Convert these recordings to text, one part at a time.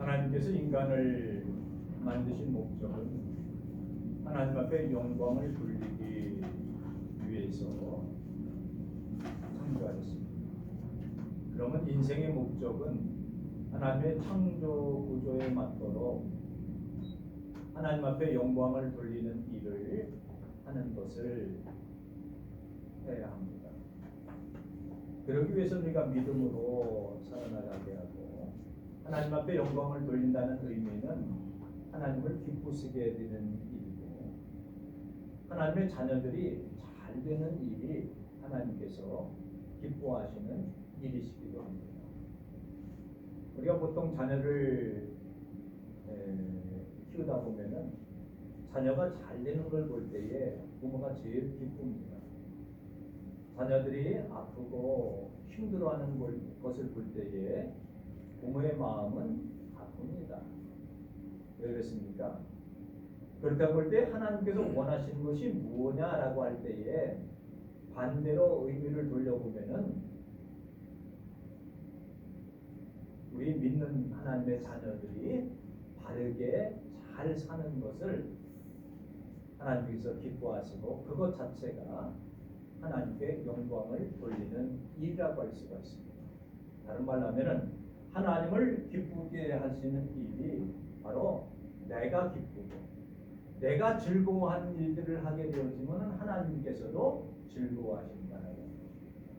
하나님께서 인간을 만드신 목적은 하나님 앞에 영광을 돌리기 위해서 창조하셨습니다. 그러면 인생의 목적은 하나님의 창조 구조에 맞도록 하나님 앞에 영광을 돌리는 일을 하는 것을 해야 합니다. 그러기 위해서 우리가 믿음으로 살아나가게 하고, 하나님 앞에 영광을 돌린다는 의미는 하나님을 기쁘시게 되는 일이고, 하나님의 자녀들이 잘 되는 일이 하나님께서 기뻐하시는 일이시기도 합니다. 우리가 보통 자녀를 키우다 보면은 자녀가 잘 되는 걸 볼 때에 부모가 제일 기쁩니다. 자녀들이 아프고 힘들어하는 것을 볼 때에 부모의 마음은 아픕니다. 왜 그렇습니까? 그렇다 볼 때 하나님께서 원하시는 것이 무엇냐라고 할 때에 반대로 의미를 돌려보면은 우리 믿는 하나님의 자녀들이 바르게 잘 사는 것을 하나님께서 기뻐하시고, 그것 자체가 하나님께 영광을 돌리는 일이라고 할 수가 있습니다. 다른 말로 하면은 하나님을 기쁘게 하시는 일이 바로 내가 기쁘고 내가 즐거워하는 일들을 하게 되어지면 하나님께서도 즐거워하신다는 것입니다.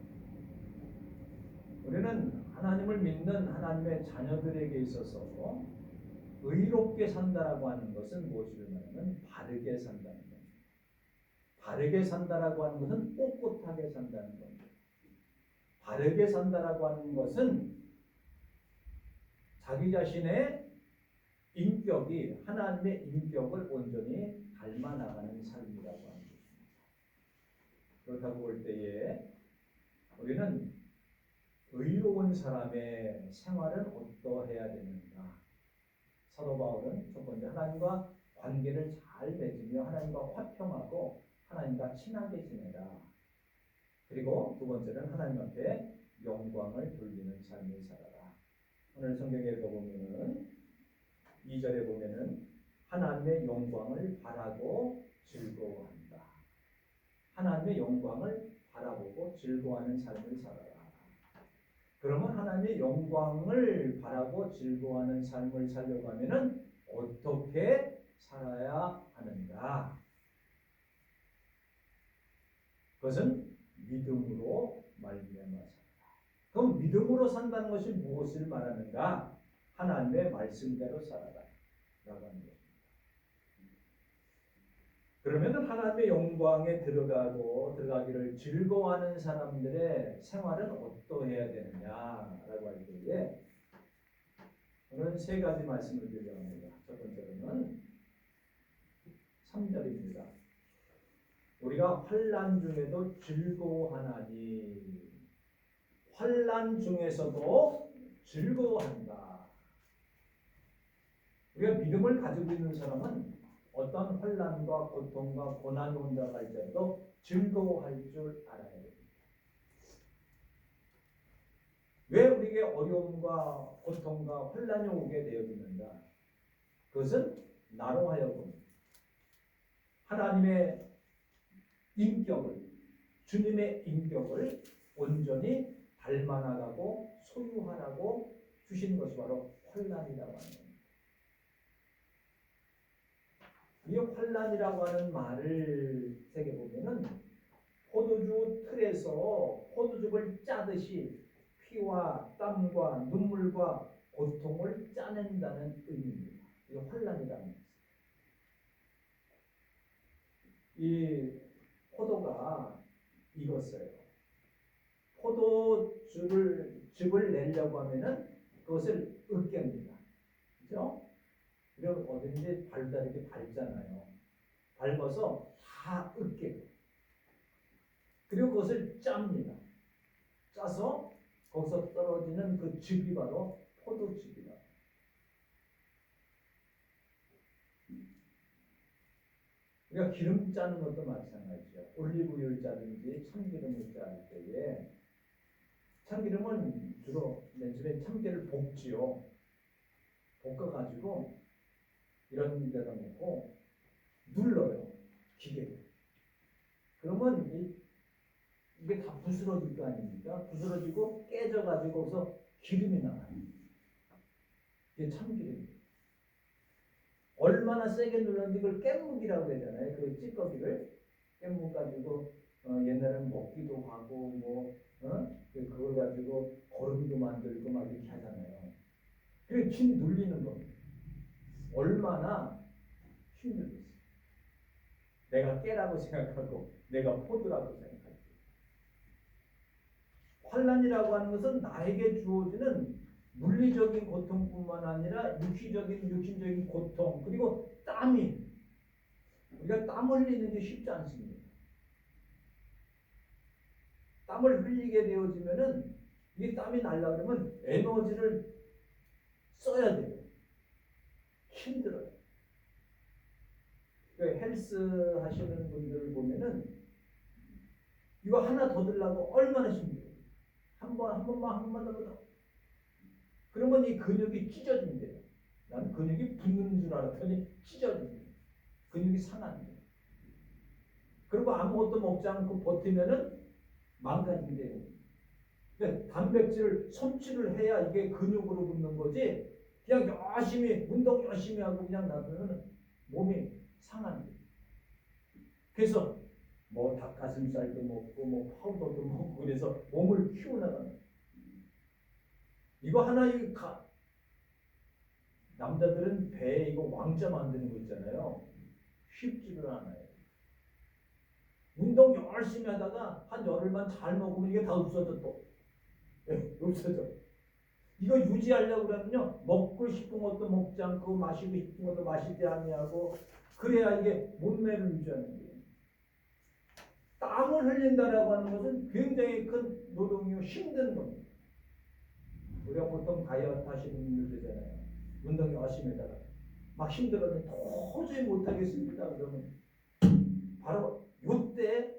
우리는 하나님을 믿는 하나님의 자녀들에게 있어서 의롭게 산다라고 하는 것은 무엇이냐면 바르게 산다는 겁니다. 바르게 산다라고 하는 것은 꼿꼿하게 산다는 겁니다. 바르게 산다라고 하는 것은 자기 자신의 인격이 하나님의 인격을 온전히 닮아 나가는 삶이라고 하는 것입니다. 그렇다고 볼 때에 우리는 의로운 사람의 생활은 어떠해야 되는가? 사도 바울은 첫 번째 하나님과 관계를 잘 맺으며 하나님과 화평하고 하나님과 친하게 지내라. 그리고 두 번째는 하나님 앞에 영광을 돌리는 삶을 살아라. 오늘 성경에 읽어보면은 2절에 보면은 하나님의 영광을 바라고 즐거워한다. 하나님의 영광을 바라보고 즐거워하는 삶을 살아라. 그러면 하나님의 영광을 바라고 즐거워하는 삶을 살려고 하면은 어떻게 살아야 하는가? 그것은 믿음으로 말미암아 산다. 그럼 믿음으로 산다는 것이 무엇을 말하는가? 하나님의 말씀대로 살아라 라고 하는 것입니다. 그러면 하나님의 영광에 들어가기를 즐거워하는 사람들의 생활은 어떠해야 되느냐라고 할 때에 오늘 세 가지 말씀을 드리려고 합니다. 첫 번째로는 3절입니다. 우리가 환난 중에도 즐거워하나니, 환난 중에서도 즐거워한다. 우리가 믿음을 가지고 있는 사람은 어떤 환난과 고통과 고난이 온다고 할지라도 즐거워할 줄 알아야 됩니다. 왜 우리에게 어려움과 고통과 환난이 오게 되어지는가? 그것은 나로 하여금 하나님의 인격을, 주님의 인격을 온전히 닮아나가고 소유하라고 주신 것이 바로 환난이라고 하는 겁니다. 이 환난이라고 하는 말을 새겨보면은 포도주 틀에서 포도즙을 짜듯이 피와 땀과 눈물과 고통을 짜낸다는 의미입니다. 이게 환난이라는 것입니다. 이 포도가 익었어요. 포도즙을 내려고 하면은 그것을 으깹니다. 그렇죠? 그리고 어딘지 밟다 이렇게 밟잖아요. 밟아서 다 으깨고, 그리고 그것을 짭니다. 짜서 거기서 떨어지는 그 즙이 바로 포도즙이다. 우리가 기름 짜는 것도 마찬가지죠. 올리브유를 짜든지 참기름을 짤 때에 참기름은 주로 맨 처음에 참기를 볶지요. 볶아가지고 이런 데다 놓고 눌러요. 기계로. 그러면 이게 다 부스러질 거 아닙니까? 부스러지고 깨져가지고서 기름이 나와요. 이게 참기름이에요. 얼마나 세게 눌렀는지 그걸 깻묵이라고 하잖아요. 그 찌꺼기를 깻묵 가지고 옛날에는 먹기도 하고 그걸 가지고 거름도 만들고 막 이렇게 하잖아요. 그게 긴 눌리는 겁니다. 얼마나 힘들겠어요. 내가 깨라고 생각하고 내가 포도라고 생각하고. 환난이라고 하는 것은 나에게 주어지는 물리적인 고통뿐만 아니라 육신적인 고통, 그리고 땀이, 우리가 땀 흘리는 게 쉽지 않습니다. 땀을 흘리게 되어지면은 이 땀이 날라 그러면 에너지를 써야 돼요. 힘들어요. 그 헬스 하시는 분들을 보면은 이거 하나 더 들라고 얼마나 힘들어요. 한 번만 더. 그러면 이 근육이 찢어진대요. 나는 근육이 붙는 줄 알았더니 찢어진대요. 근육이 상한대요. 그리고 아무것도 먹지 않고 버티면은 망가진대요. 그러니까 단백질을 섭취를 해야 이게 근육으로 붙는 거지. 그냥 열심히 운동 열심히 하고 그냥 놔두면 몸이 상한대요. 그래서 뭐 닭가슴살도 먹고 뭐 파우더도 먹고 그래서 몸을 키우나가는. 이거 하나 남자들은 배에 이거 왕자 만드는 거 있잖아요. 쉽지를 않아요. 운동 열심히 하다가 한 열흘만 잘 먹으면 이게 다 없어져 또. 없어져. 이거 유지하려고 그러면요. 먹고 싶은 것도 먹지 않고 마시고 싶은 것도 마시지 아니하고 그래야 이게 몸매를 유지하는 거예요. 땀을 흘린다라고 하는 것은 굉장히 큰 노동이고 힘든 겁니다. 우리가 보통 다이어트 하시는 분들 되잖아요. 운동 열심히 하다가 막 힘들어서 도저히 못하겠습니다. 그러면 바로 이때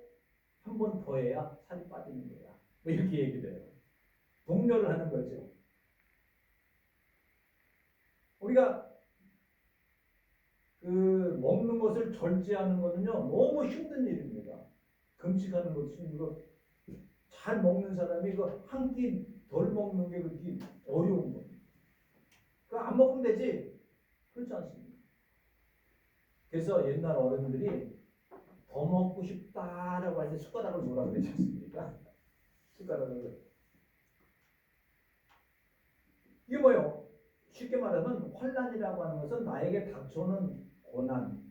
한 번 더 해야 살이 빠지는 거야. 뭐 이렇게 얘기를 해요. 독려를 하는 거죠. 우리가 그 먹는 것을 절제하는 것은요 너무 힘든 일입니다. 금식하는 것도 힘들고 잘 먹는 사람이 그 한 끼 덜 먹는 게 그렇게 어려운 거예요. 그 안 먹으면 되지. 그렇지 않습니다. 그래서 옛날 어른들이 더 먹고 싶다라고 할 때 숟가락을 놓으라고 그러지 않습니까? 숟가락을. 이게 뭐예요? 쉽게 말하면 환난이라고 하는 것은 나에게 닥쳐오는 고난,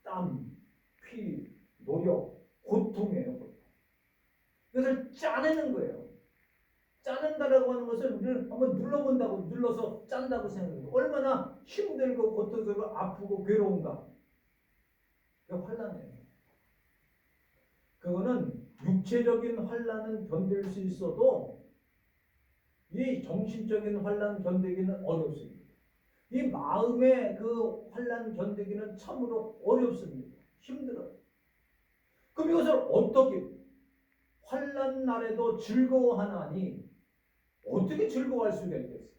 땀, 피, 노력, 고통이에요. 고통. 이것을 짜내는 거예요. 짜낸다라고 하는 것을 우리는 한번 눌러본다고, 눌러서 짠다고 생각해요. 얼마나 힘들고 고통스럽고 아프고 괴로운가. 그게 환난이에요. 그거는 육체적인 환난은 견딜 수 있어도 이 정신적인 환난 견디기는 어렵습니다. 이 마음의 그 환난 견디기는 참으로 어렵습니다. 힘들어요. 그럼 이것을 어떻게 환난 날에도 즐거워하나니 어떻게 즐거워할 수가 있겠어요?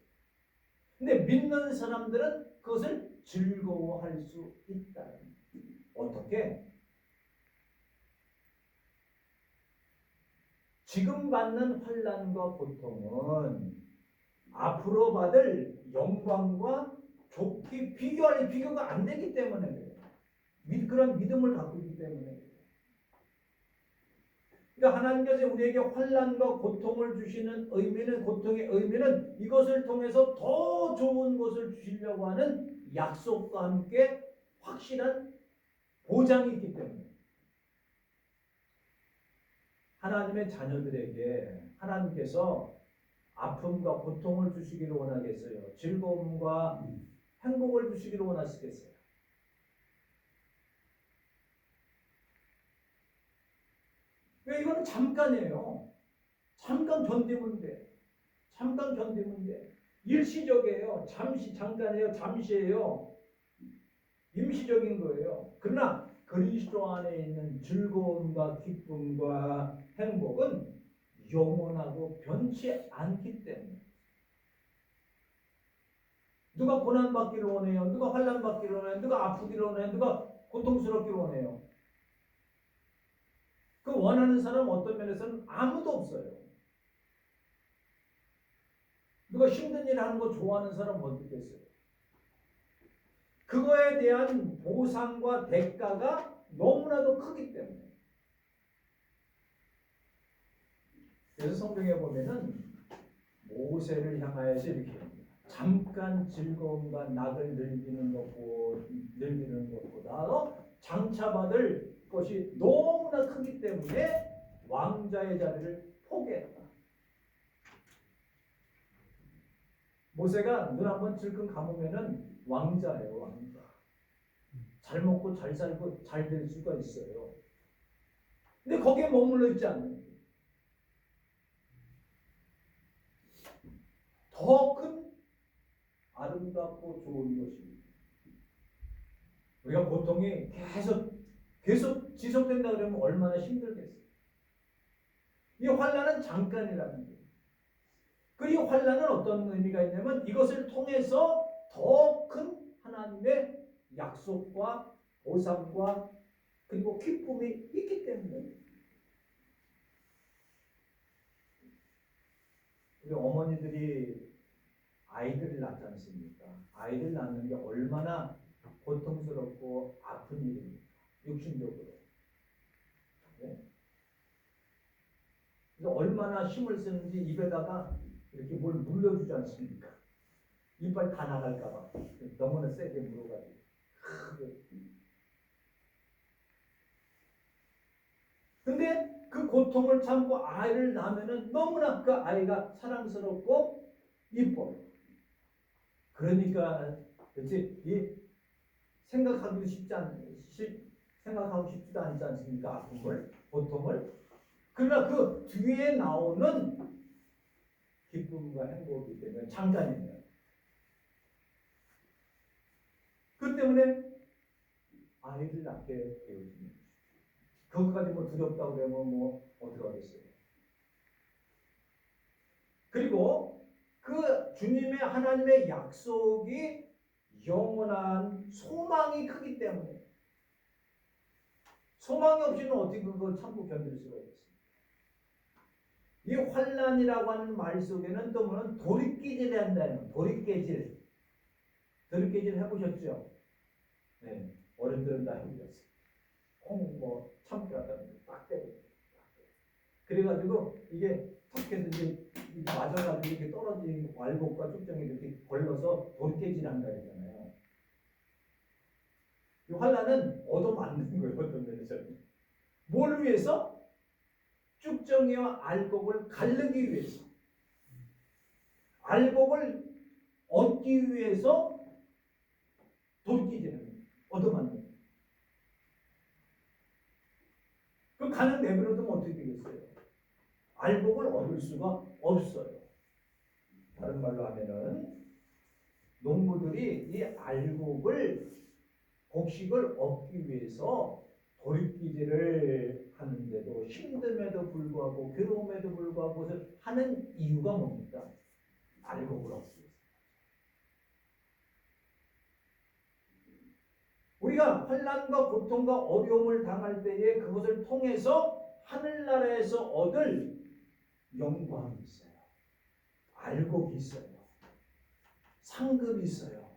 근데 믿는 사람들은 그것을 즐거워할 수 있다. 어떻게? 지금 받는 환난과 고통은 앞으로 받을 영광과 좋게 비교가 안 되기 때문에 그래요. 그런 믿음을 갖고 있기 때문에 그래요. 그러니까 하나님께서 우리에게 환난과 고통을 주시는 의미는, 고통의 의미는 이것을 통해서 더 좋은 것을 주시려고 하는 약속과 함께 확실한 보장이 있기 때문에 하나님의 자녀들에게 하나님께서 아픔과 고통을 주시기를 원하겠어요? 즐거움과 행복을 주시기를 원하시겠어요? 왜 이거는 잠깐이에요. 잠깐 견디면 돼. 잠깐 견디면 돼. 일시적이에요. 잠깐이에요. 잠시예요. 임시적인 거예요. 그러나 그리스도 안에 있는 즐거움과 기쁨과 행복은 영원하고 변치 않기 때문에 누가 고난받기를 원해요? 누가 환난받기를 원해요? 누가 아프기를 원해요? 누가 고통스럽기를 원해요? 그 원하는 사람 어떤 면에서는 아무도 없어요. 누가 힘든 일 하는 거 좋아하는 사람 어디 있겠어요? 그거에 대한 보상과 대가가 너무나도 크기 때문에. 그래서 성경에 보면은 모세를 향하여서 이렇게 합니다. 잠깐 즐거움과 낙을 즐기는 것보다 장차받을 것이 너무나 크기 때문에 왕자의 자리를 포기했다. 모세가 눈 한번 질끈 감으면은 왕자예요, 왕자. 잘 먹고 잘 살고 잘 될 수가 있어요. 근데 거기에 머물러 있지 않는 거예요. 더 큰 아름답고 좋은 것입니다. 우리가 고통이 계속 지속된다 그러면 얼마나 힘들겠어요. 이 환난은 잠깐이라는 거예요. 그리고 환난은 어떤 의미가 있냐면 이것을 통해서 더 큰 하나님의 약속과 보상과 그리고 기쁨이 있기 때문에. 우리 어머니들이 아이들을 낳지 않습니까? 아이를 낳는 게 얼마나 고통스럽고 아픈 일입니까? 육신적으로. 네? 그래서 얼마나 힘을 쓰는지 입에다가 이렇게 뭘 물려주지 않습니까? 이빨 다 나갈까봐 너무나 세게 물어가지고. 근데 그 고통을 참고 아이를 낳으면은 너무나 그 아이가 사랑스럽고 이뻐요. 그러니까 그렇지 생각하기도 생각하고 싶지도 않지 않습니까? 아픔을, 고통을. 그러나 그 뒤에 나오는 기쁨과 행복이기 때문에 잠깐이에요. 그 때문에 아이를 낳게 되어집니다. 그것까지 두렵다고 그러면 어떻게 하겠어요? 그리고 그 주님의 하나님의 약속이 영원한 소망이 크기 때문에 소망이 없이는 어떻게 그걸 참고 견딜 수가 있겠습니까? 이 환난이라고 하는 말 속에는 또 뭐는 돌이키질 한다는 돌이깨질 해보셨죠? 네, 어른들은 다 해보셨어요. 참깨 같다는 딱 때려. 그래가지고 이게 탁 해서 이제 맞아가지고 이렇게 떨어진 왈곡과 쭉정이 이렇게 걸러서 돌깨질한다 했잖아요. 이 환난은 얻어맞는 거예요. 어떤 면에서는. 뭘 위해서? 쭉정이와 알곡을 가르기 위해서. 알곡을 얻기 위해서 돌깨질하는 거예요. 얻어맞는 거예요. 그 가는 내버려두면 어떻게 되겠어요? 알곡을 얻을 수가 없어요. 다른 말로 하면은 농부들이 이 알곡을 곡식을 얻기 위해서 돌이키질을 하는데도 힘듦에도 불구하고 괴로움에도 불구하고 그것을 하는 이유가 뭡니까? 알곡을 얻기 위해서. 우리가 환난과 고통과 어려움을 당할 때에 그것을 통해서 하늘나라에서 얻을 영광이 있어요. 알곡이 있어요. 상급이 있어요.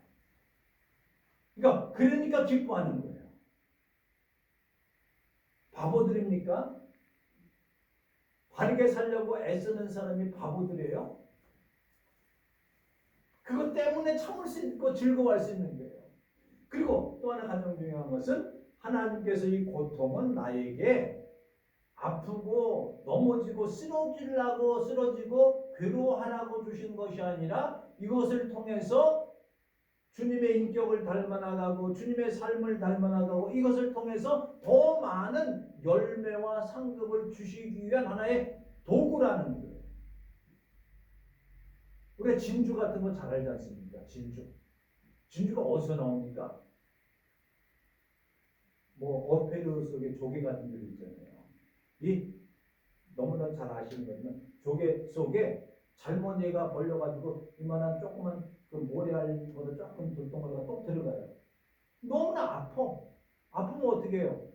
그러니까 기뻐하는 거예요. 바보들입니까? 바르게 살려고 애쓰는 사람이 바보들이에요? 그것 때문에 참을 수 있고 즐거워할 수 있는 거예요. 그리고 또 하나 가장 중요한 것은 하나님께서 이 고통은 나에게 아프고 넘어지고 쓰러지고 괴로워하라고 주신 것이 아니라 이것을 통해서 주님의 인격을 닮아나가고 주님의 삶을 닮아나가고 이것을 통해서 더 많은 열매와 상급을 주시기 위한 하나의 도구라는 거예요. 우리가 진주 같은 거 잘 알지 않습니까? 진주가 어디서 나옵니까? 어패류 속에 조개 같은 들 있잖아요. 이 너무나 잘 아시는 거지만 조개 속에 잘못 얘가 벌려가지고 이만한 조그만 그 모래알보다 조금 돌덩어리가 또 들어가요. 너무나 아파. 아프면 어떻게 해요?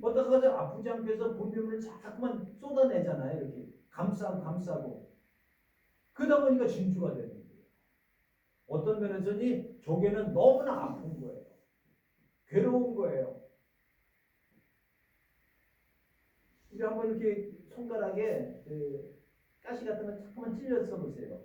어떡하죠? 아프지 않게 해서 분비물을 자꾸만 쏟아내잖아요. 이렇게 감싸고. 그러다 보니까 진주가 되는 거예요. 어떤 면에서는 조개는 너무나 아픈 거예요. 괴로운 거예요. 우리 한번 이렇게 손가락에 그 가시 같은 거 자꾸만 찔러서 보세요.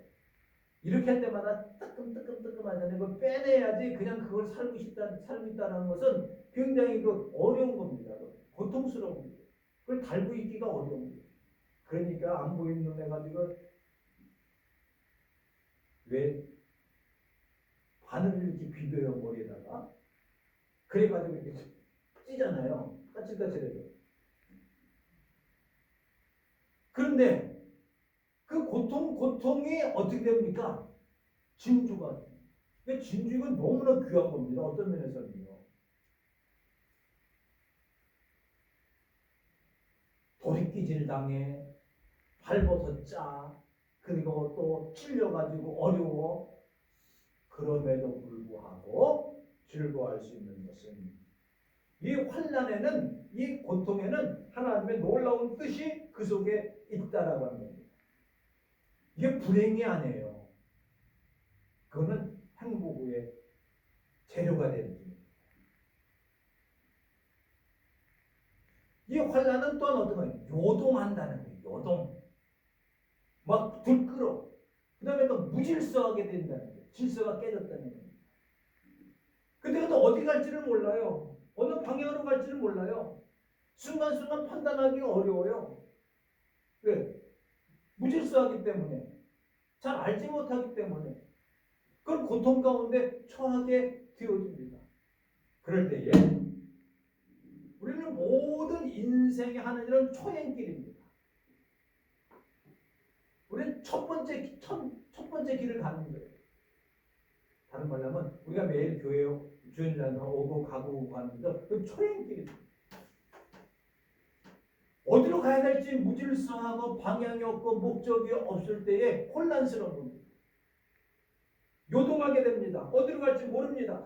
이렇게 할 때마다 뜨끔하잖아요. 그걸 빼내야지 그냥 그걸 살고 있다는 것은 굉장히 어려운 겁니다. 고통스러운 겁니다. 그걸 달고 있기가 어려운 거예요. 그러니까 안 보이는 눈 해가지고 왜 바늘을 이렇게 비벼요 머리에다가 그래가지고 이렇게 찌잖아요. 까칠까칠해요. 그런데 그 고통이 어떻게 됩니까? 진주가. 근데 진주가 너무나 귀한 겁니다. 어떤 면에서는요. 도리끼질 당해, 발버섯 짜, 그리고 또 찔려가지고 어려워. 그럼에도 불구하고 즐거워할 수 있는 것은 이 환난에는, 이 고통에는 하나님의 놀라운 뜻이 그 속에 있다라고 하는 겁니다. 이게 불행이 아니에요. 그거는 행복의 재료가 되는 겁니다. 이 환난은 또한 어떤 거예요? 요동한다는 거예요. 요동. 막 들끓어. 그 다음에 또 무질서하게 된다는 거예요. 질서가 깨졌다는 거예요. 근데 또 어디 갈지를 몰라요. 어느 방향으로 갈지를 몰라요. 순간순간 판단하기가 어려워요. 왜? 무질서하기 때문에. 잘 알지 못하기 때문에. 그걸 고통 가운데 처하게 되어집니다. 그럴 때에 우리는 모든 인생에 하는 일은 초행길입니다. 우리는 첫 번째 길을 가는 거예요. 다른 말로 하면 우리가 매일 교회에 주일날 오고 가고 가는 그 초행길입니다. 어디로 가야 될지 무질서하고 방향이 없고 목적이 없을 때에 혼란스러운 겁니다. 요동하게 됩니다. 어디로 갈지 모릅니다.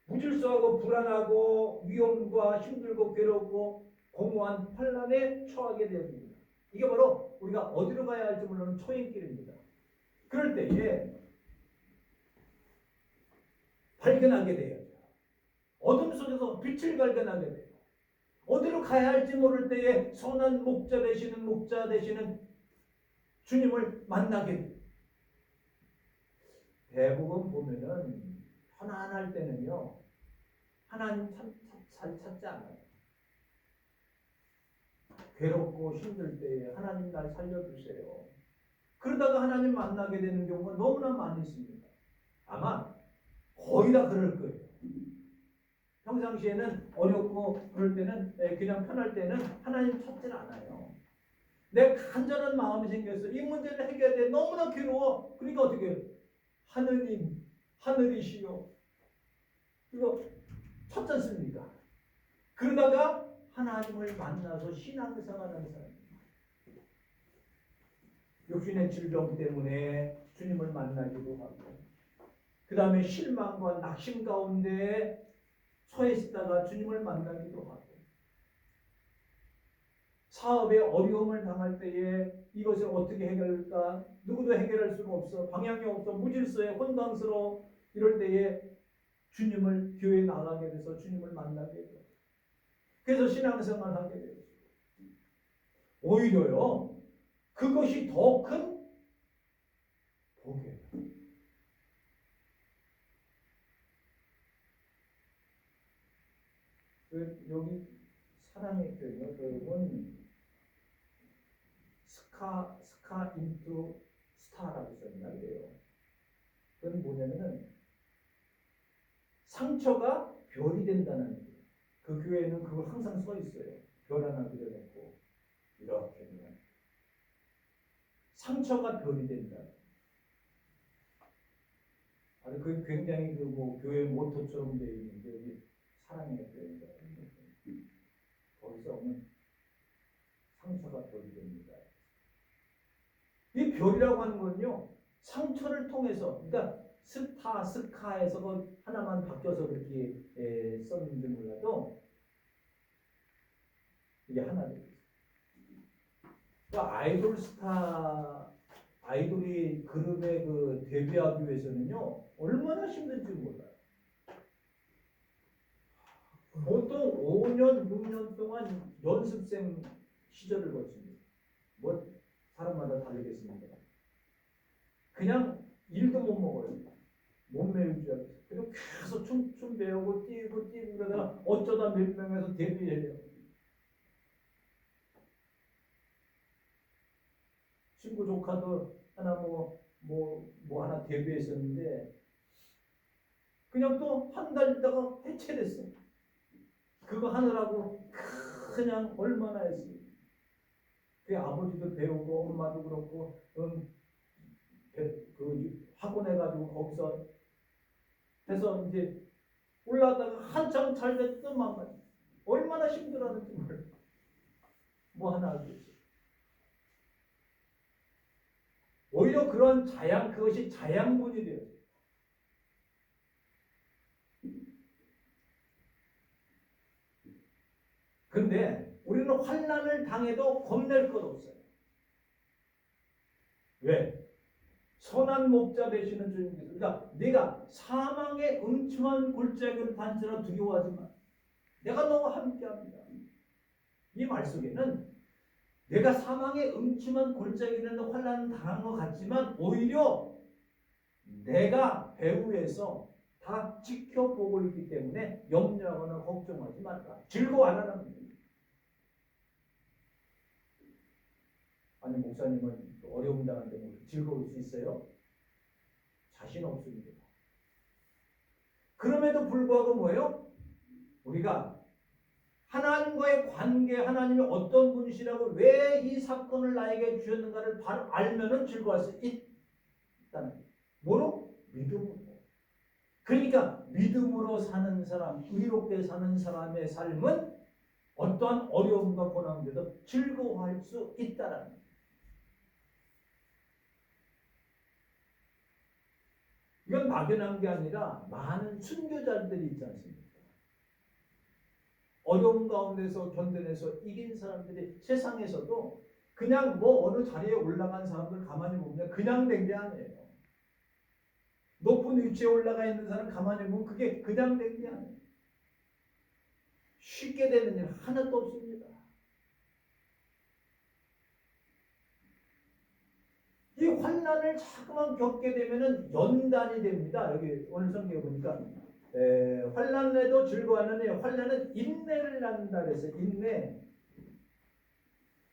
무질서하고 불안하고 위험과 힘들고 괴롭고 공허한 혼란에 처하게 됩니다. 이게 바로 우리가 어디로 가야 할지 모르는 초행길입니다. 그럴 때에 발견하게 돼요. 어둠 속에서 빛을 발견하게 돼요. 어디로 가야 할지 모를 때에 선한 목자 되시는 주님을 만나게 돼요. 대부분 보면은 편안할 때는요 하나님 찾지 않아요. 괴롭고 힘들 때에 하나님 날 살려주세요. 그러다가 하나님 만나게 되는 경우가 너무나 많이 있습니다. 아마 거의 다 그럴 거예요. 평상시에는 어렵고 그럴 때는 그냥 편할 때는 하나님 찾질 않아요. 내 간절한 마음이 생겨서 이 문제를 해결해야 너무나 괴로워. 그러니까 어떻게 해요? 하느님, 하늘이시여. 이거 찾지 않습니까? 그러다가 하나님을 만나서 신앙생활하는 사람입니다. 육신의 질병 때문에 주님을 만나기도 하고 그 다음에 실망과 낙심 가운데 처해있다가 주님을 만나기도 하고 사업에 어려움을 당할 때에 이것을 어떻게 해결할까? 누구도 해결할 수가 없어. 방향이 없어. 무질서해. 혼란스러워. 이럴 때에 주님을 교회에 나가게 돼서 주님을 만나게 돼요. 그래서 신앙생활을 하게 돼요. 오히려요. 그것이 더 큰 복이에요. 여기 사랑의 교회요. 여러분 스카 인투 스타라고 써있나 그래요. 그건 뭐냐면은 상처가 별이 된다는 거예요. 그 교회에는 그거 항상 써 있어요. 별 하나 그려놓고 이렇게 상처가 별이 된다. 아주 그 굉장히 교회 모토처럼 되어 있는데 여기 사랑의 교회가 거기서 오면 상처가 별이 됩니다. 이 별이라고 하는 건요, 상처를 통해서, 그러니까 스타, 스카에서 그 하나만 바뀌어서 그렇게 썼는지 몰라도 이게 하나 되겠어요. 그러니까 아이돌 스타, 아이돌이 그룹에 그 데뷔하기 위해서는요, 얼마나 힘든지 몰라요. 보통 5년, 6년 동안 연습생 시절을 거칩니다. 뭐 사람마다 다르겠습니다. 그냥 일도 못 먹어요. 몸매 유지하면서. 그리고 계속 춤 배우고 뛰고 그러다가 어쩌다 몇 명에서 데뷔해요. 친구 조카도 하나 뭐 하나 데뷔했었는데 그냥 또 한 달 있다가 해체됐어. 그거 하느라고 그냥 얼마나 했어요. 그 아버지도 배우고 엄마도 그렇고 그 학원에 가지고 거기서 해서 이제 올라다가 한참 잘 됐던 망가져. 얼마나 힘들었는지 몰라. 뭐 하나 알겠어요. 오히려 그런 그것이 자양분이 돼요. 근데 우리는 환난을 당해도 겁낼 것 없어요. 왜? 선한 목자 되시는 주님께서, 그러니까 네가 사망의 음침한 골짜기를 다니라 두려워하지 마. 내가 너와 함께합니다. 이 말 속에는 내가 사망의 음침한 골짜기는 환난을 당한 것 같지만 오히려 내가 배후에서 다 지켜보고 있기 때문에 염려하거나 걱정하지 말라. 즐거워하라는 겁니다. 아니 목사님은 어려움 당하는데 뭐 즐거울 수 있어요? 자신 없습니다. 그럼에도 불구하고 뭐예요? 우리가 하나님과의 관계, 하나님이 어떤 분이시라고 왜 이 사건을 나에게 주셨는가를 바로 알면은 즐거워할 수 있다는 거예요. 뭐로? 믿음으로. 그러니까 믿음으로 사는 사람, 의롭게 사는 사람의 삶은 어떠한 어려움과 고난에도 즐거워할 수 있다는 거예요. 이건 막연한 게 아니라 많은 순교자들이 있지 않습니까? 어려움 가운데서 견뎌내서 이긴 사람들이 세상에서도 그냥 뭐 어느 자리에 올라간 사람들 가만히 보면 그냥 된 게 아니에요. 높은 위치에 올라가 있는 사람 가만히 보면 그게 그냥 된 게 아니에요. 쉽게 되는 일 하나도 없습니다. 이 환난을 자꾸만 겪게 되면은 연단이 됩니다. 여기 오늘 성경에 보니까 환난에도 즐거워하느니 환난은 인내를 낳는다 그랬어요.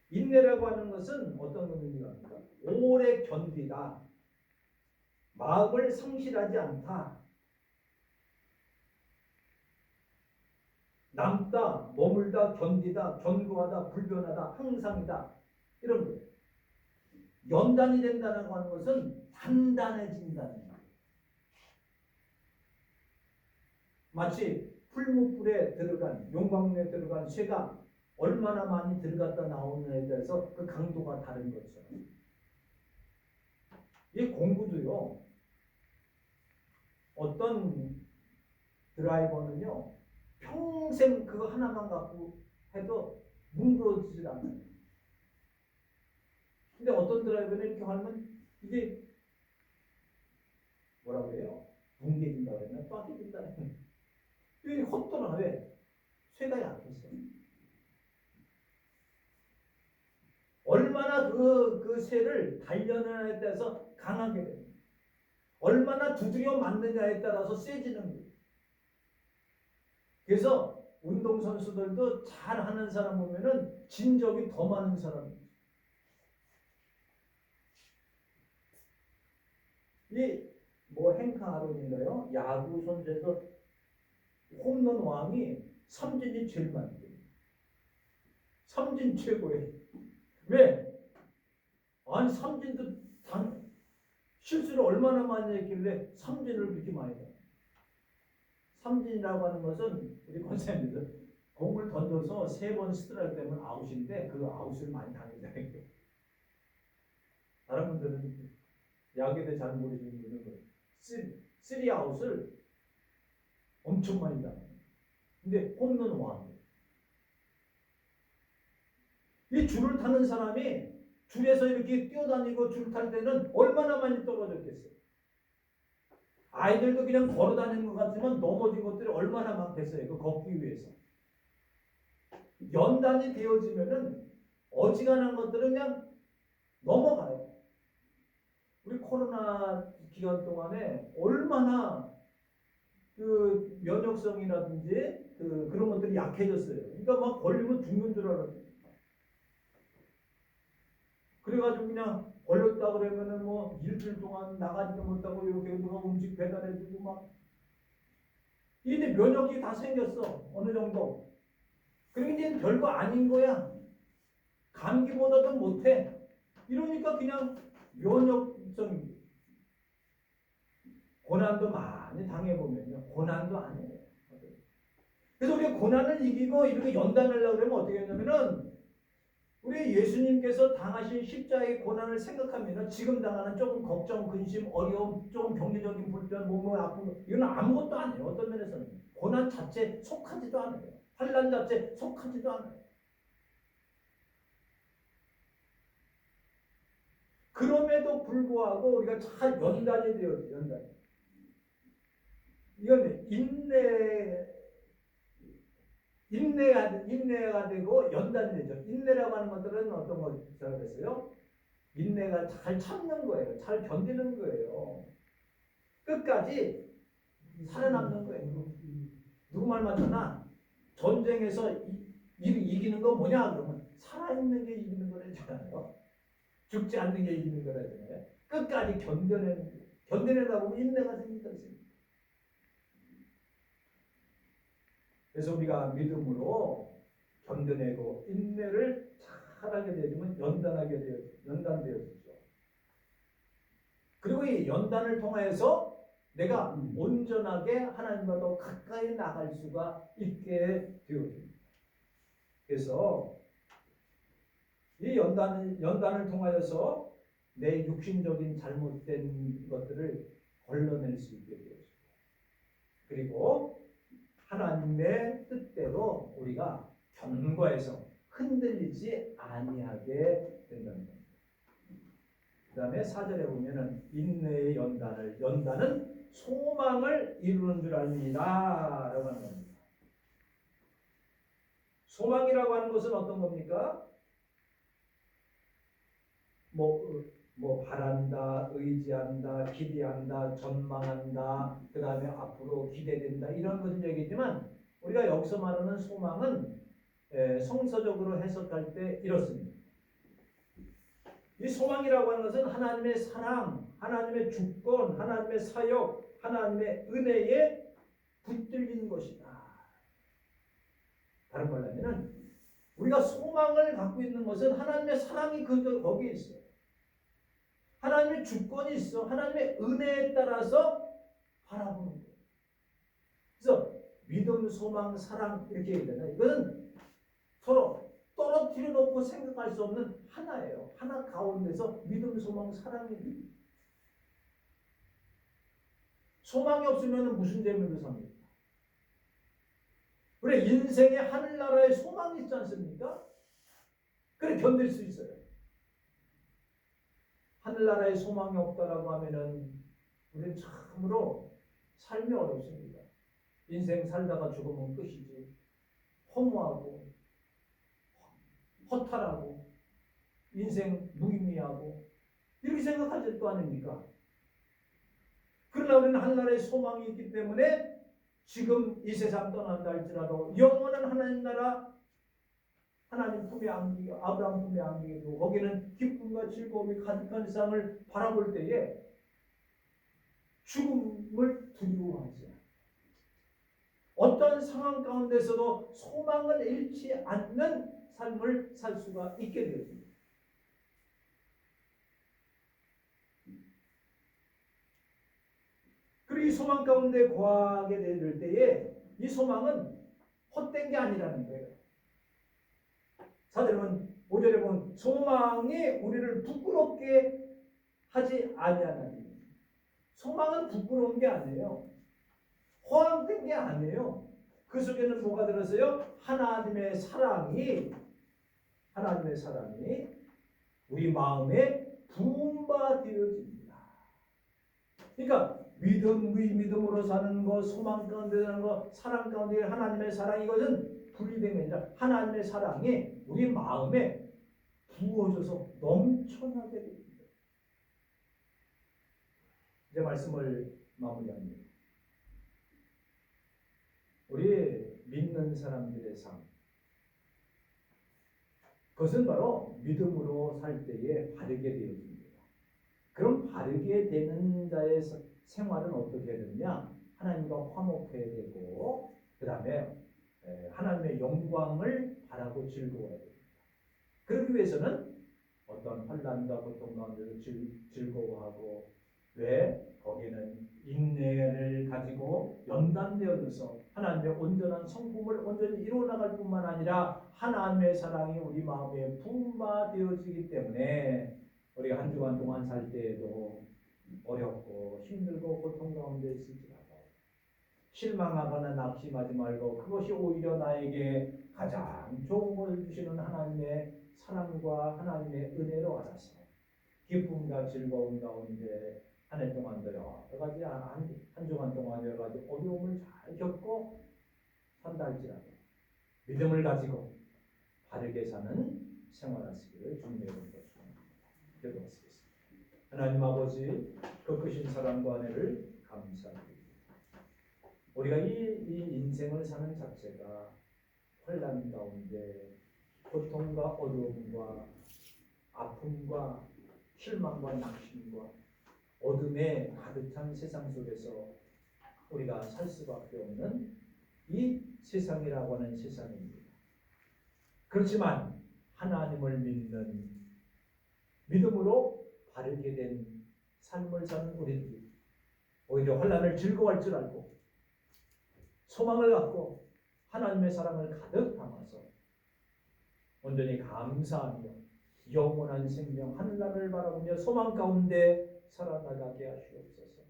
인내라고 하는 것은 어떤 의미가 합니까? 오래 견디다, 마음을 상실하지 않다, 남다, 머물다, 견디다, 견고하다, 불변하다, 항상이다 이런 거예요. 연단이 된다는 하는 것은 단단해진다는 거예요. 마치 풀무불에 들어간 용광로에 들어간 쇠가 얼마나 많이 들어갔다 나오느냐에 따라서 그 강도가 다른 것처럼 이 공부도요. 어떤 드라이버는요 평생 그거 하나만 갖고 해도 뭉그러지질 않아요. 근데 어떤 드라이버는 이렇게 하면 이게 뭐라고 해요? 뭉개진다고 했나? 빠져진다고 했나? 이게 헛돌아. 왜? 쇠가 약했어. 얼마나 그 쇠를 단련하냐에 따라서 강하게 됩니다. 얼마나 두드려 맞느냐에 따라서 세지는 거예요. 그래서 운동선수들도 잘하는 사람 보면은 진적이 더 많은 사람이에요. 뭐 행카 아론인가요? 야구 선수에서 홈런 왕이 삼진이 제일 많대요. 삼진 최고예요. 왜? 아니 삼진도 실수를 얼마나 많이 했길래 삼진을 그렇게 많이 해요. 삼진이라고 하는 것은 우리 권사님들 공을 던져서 3번 스트라이크 되면 아웃인데 그 아웃을 많이 당했다는 거예요. 다른 분들은 야구에 대해 잘 모르시는 분은 쓰리 아웃을 엄청 많이 당해요. 근데 홈런 왕. 이 줄을 타는 사람이 줄에서 이렇게 뛰어다니고 줄 탈 때는 얼마나 많이 떨어졌겠어요. 아이들도 그냥 걸어 다니는 것 같지만 넘어진 것들이 얼마나 많겠어요. 그 걷기 위해서. 연단이 되어지면은 어지간한 것들은 그냥 넘어가요. 우리 코로나 기간 동안에 얼마나 그 면역성이라든지 그런 것들이 약해졌어요. 그러니까 막 걸리면 죽는 줄 알았어요. 그래가지고 그냥 걸렸다 그러면은 뭐 일주일 동안 나가지도 못하고 이렇게 누가 음식 배달해주고 막 이제 면역이 다 생겼어 어느 정도. 그리고 이제 별거 아닌 거야. 감기보다도 못해. 이러니까 그냥 면역성이 고난도 많이 당해보면요 고난도 아니에요. 그래서 우리가 고난을 이기고 이렇게 연단하려고 그러면 어떻게 했냐면은 우리 예수님께서 당하신 십자가의 고난을 생각하면 지금 당하는 조금 걱정, 근심, 어려움, 조금 경제적인 불편, 몸의 아픔 이건 아무것도 아니에요. 어떤 면에서는 고난 자체 속하지도 않아요. 환난 자체 속하지도 않아요. 그럼에도 불구하고 우리가 잘 연단이 되어요. 연단. 이건 인내가 되고 연단이 되죠. 인내라고 하는 것들은 어떤 것이라고 했어요? 인내가 잘 참는 거예요. 잘 견디는 거예요. 끝까지 살아남는 거예요. 누구 말 맞잖아. 전쟁에서 이기는 건 뭐냐 그러면 살아있는 게 이기는 거라잖아요. 죽지 않는 게 이기는 거라잖아요. 끝까지 견뎌내다 보면 인내가 생긴다. 그래서 우리가 믿음으로 견뎌내고 인내를 잘하게 되면 연단되어지죠. 그리고 이 연단을 통해서 내가 온전하게 하나님과 더 가까이 나갈 수가 있게 되어집니다. 그래서 이 연단을 통하여서 내 육신적인 잘못된 것들을 걸러낼 수 있게 되어집니다. 그리고 하나님의 뜻대로 우리가 견고해서 흔들리지 아니하게 된다는 겁니다. 그 다음에 4절에 보면은 인내의 연단은 소망을 이루는 줄 압니다 라고 하는 겁니다. 소망이라고 하는 것은 어떤 겁니까? 바란다, 의지한다, 기대한다, 전망한다, 그 다음에 앞으로 기대된다 이런 것을 얘기지만 우리가 여기서 말하는 소망은 성서적으로 해석할 때 이렇습니다. 이 소망이라고 하는 것은 하나님의 사랑, 하나님의 주권, 하나님의 사역, 하나님의 은혜에 붙들린 것이다. 다른 말로 하면 우리가 소망을 갖고 있는 것은 하나님의 사랑이 거기에 있어요. 하나님의 주권이 있어. 하나님의 은혜에 따라서 바라보는 거예요. 그래서 믿음, 소망, 사랑 이렇게 얘기하잖아요. 이거는 서로 떨어뜨려 놓고 생각할 수 없는 하나예요. 하나 가운데서 믿음, 소망, 사랑이. 소망이 없으면 무슨 재미로 삽니까? 그래 인생에 하늘나라에 소망이 있지 않습니까? 그래 견딜 수 있어요. 하늘나라에 소망이 없다라고 하면은 우리는 참으로 삶이 어렵습니다. 인생 살다가 죽으면 끝이지. 허무하고 허탈하고 인생 무의미하고 이렇게 생각하실 거 아닙니까? 그러나 우리는 하늘나라에 소망이 있기 때문에 지금 이 세상 떠난다 할지라도 영원한 하나님 나라 하나님 품에 안기게 아브라함 품에 안기게 되고 거기는 기쁨과 즐거움이 가득한 세상을 바라볼 때에 죽음을 두려워하지 않아요. 어떤 상황 가운데서도 소망을 잃지 않는 삶을 살 수가 있게 되었습니다. 그리고 이 소망 가운데 거하게 될 때에 이 소망은 헛된 게 아니라는 거예요. 사도행전 5절에 보면 소망이 우리를 부끄럽게 하지 아니하나니. 소망은 부끄러운 게 아니에요. 허황된 게 아니에요. 그 속에는 뭐가 들었어요? 하나님의 사랑이 우리 마음에 부음바 되어집니다. 그러니까 믿음으로 사는 것, 소망 가운데 사는 것, 사랑 가운데 하나님의 사랑, 이것은 분리된 게 아니라 하나님의 사랑이 우리 마음에 부어져서 넘쳐나게 됩니다. 이제 말씀을 마무리합니다. 우리 믿는 사람들의 삶, 그것은 바로 믿음으로 살 때에 바르게 되어집니다. 그럼 바르게 되는 자의 생활은 어떻게 되느냐? 하나님과 화목해야 되고, 그 다음에 하나님의 영광을 바라고 즐거워야 됩니다. 그러기 위해서는 어떤 환난과 고통 가운데서 즐거워하고, 왜? 거기는 인내를 가지고 연단되어져서 하나님의 온전한 성품을 온전히 이루어 나갈 뿐만 아니라 하나님의 사랑이 우리 마음에 부음되어지기 때문에 우리가 한 주간 동안 살 때에도 어렵고 힘들고 고통 가운데 있을지라도 실망하거나 낙심하지 말고, 그것이 오히려 나에게 가장 좋은 것을 주시는 하나님의 사랑과 하나님의 은혜로 하셔서 기쁨과 즐거움 가운데 한 해 동안도 여러 가지 한 주간 동안 여러 가지 어려움을 잘 겪고 산다 할지라도 믿음을 가지고 바르게 사는 생활하시기를 주님의 이름으로 축원합니다. 기도하시겠습니다. 하나님 아버지, 그 크신 사랑과 은혜를 감사드립니다. 우리가 이 인생을 사는 자체가 혼란 가운데 고통과 어려움과 아픔과 실망과 낙심과 어둠에 가득한 세상 속에서 우리가 살 수밖에 없는 이 세상이라고 하는 세상입니다. 그렇지만 하나님을 믿는 믿음으로 바르게 된 삶을 사는 우리들이 오히려 환난을 즐거워할 줄 알고 소망을 갖고 하나님의 사랑을 가득 담아서 온전히 감사하며 영원한 생명 하늘나라를 바라보며 소망 가운데 살아나가게 하시옵소서.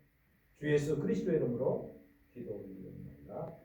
주 예수 그리스도의 이름으로 기도 올리옵나이다.